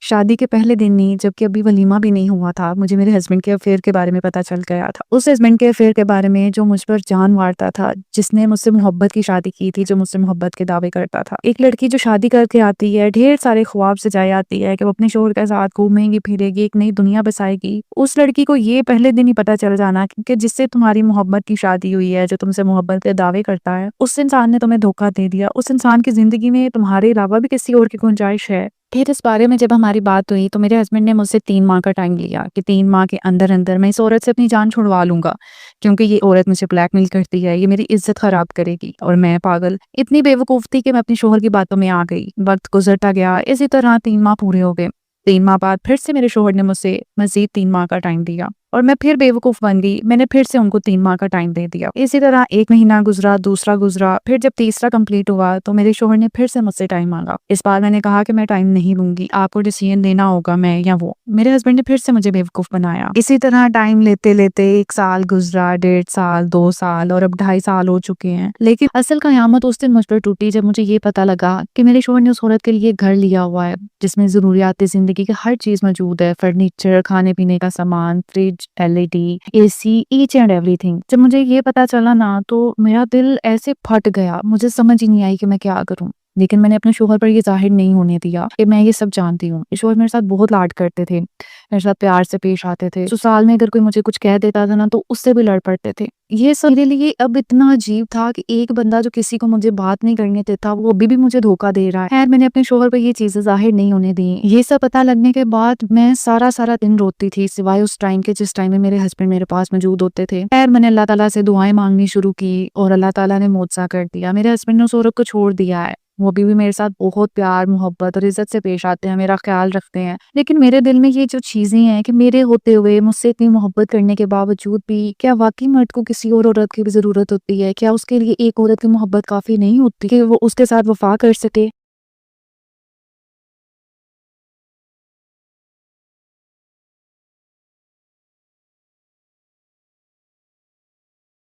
शादी के पहले दिन ही, जबकि अभी वलीमा भी नहीं हुआ था, मुझे मेरे हस्बैंड के अफेयर के बारे में पता चल गया था। उस हस्बैंड के अफेयर के बारे में जो मुझ पर जान मारता था, जिसने मुझसे मोहब्बत की शादी की थी, जो मुझसे मोहब्बत के दावे करता था। एक लड़की जो शादी करके आती है, ढेर सारे ख्वाब सजाए आती है कि वो अपने शोहर के साथ घूमेगी फिरेगी, एक नई दुनिया बसाएगी। उस लड़की को ये पहले दिन ही पता चल जाना कि जिससे तुम्हारी मोहब्बत की शादी हुई है, जो तुमसे मोहब्बत के दावे करता है, उस इंसान ने तुम्हें धोखा दे दिया। उस इंसान की जिंदगी में तुम्हारे अलावा भी किसी और की गुंजाइश है। फिर इस बारे में जब हमारी बात हुई तो मेरे हस्बैंड ने मुझसे 3 माह का टाइम लिया कि 3 माह के अंदर अंदर मैं इस औरत से अपनी जान छुड़वा लूंगा, क्योंकि ये औरत मुझे ब्लैकमेल करती है, ये मेरी इज्जत खराब करेगी। और मैं पागल इतनी बेवकूफ थी कि मैं अपने शोहर की बातों में आ गई। वक्त गुजरता गया, इसी तरह 3 माह पूरे हो गए। 3 माह बाद फिर से मेरे शोहर ने मुझसे मजीद 3 माह का टाइम दिया और मैं फिर बेवकूफ बन गई। मैंने फिर से उनको 3 माह का टाइम दे दिया। इसी तरह 1 महीना गुजरा, दूसरा गुजरा, फिर जब तीसरा कंप्लीट हुआ तो मेरे शोहर ने फिर से मुझसे टाइम मांगा। इस बार मैंने कहा कि मैं टाइम नहीं लूंगी, आपको डिसीजन लेना होगा, मैं या वो। मेरे हस्बैंड ने फिर से मुझे बेवकूफ बनाया। इसी तरह टाइम लेते लेते 1 साल गुजरा, 1.5 साल, 2 साल और अब 2.5 साल हो चुके हैं। लेकिन असल कयामत उस दिन मुझ पर टूटी जब मुझे ये पता लगा कि मेरे शोहर ने उस औरत के लिए घर लिया हुआ है, जिसमें जरूरियात जिंदगी की हर चीज मौजूद है। फर्नीचर, खाने पीने का सामान, fridge, LED, AC, each and everything. जब मुझे ये पता चला ना तो मेरा दिल ऐसे फट गया, मुझे समझ ही नहीं आई कि मैं क्या करूं। लेकिन मैंने अपने शोहर पर ये जाहिर नहीं होने दिया कि मैं ये सब जानती हूँ। शोहर मेरे साथ बहुत लाड करते थे, मेरे साथ प्यार से पेश आते थे। ससुराल में अगर कोई मुझे कुछ कह देता था ना तो उससे भी लड़ पड़ते थे। ये सब मेरे लिए अब इतना अजीब था कि एक बंदा जो किसी को मुझे बात नहीं करने देता, वो अभी भी मुझे धोखा दे रहा है। खैर मैंने अपने शोहर पर ये चीजें जाहिर नहीं होने दी। ये सब पता लगने के बाद मैं सारा सारा दिन रोती थी, सिवाय उस टाइम के जिस टाइम में मेरे हस्बैंड मेरे पास मौजूद होते थे। खैर मैंने अल्लाह ताला से दुआएं मांगनी शुरू की और अल्लाह ताला ने मुआवजा कर दिया। मेरे हस्बैंड ने उस औरत को छोड़ दिया है। वो अभी भी मेरे साथ बहुत प्यार, मोहब्बत और इज्जत से पेश आते हैं, मेरा ख्याल रखते हैं। लेकिन मेरे दिल में ये जो चीजें हैं कि मेरे होते हुए मुझसे इतनी मोहब्बत करने के बावजूद भी क्या वाकई मर्द को किसी और औरत की भी जरूरत होती है? क्या उसके लिए एक औरत की मोहब्बत काफी नहीं होती कि वो उसके साथ वफा कर सके?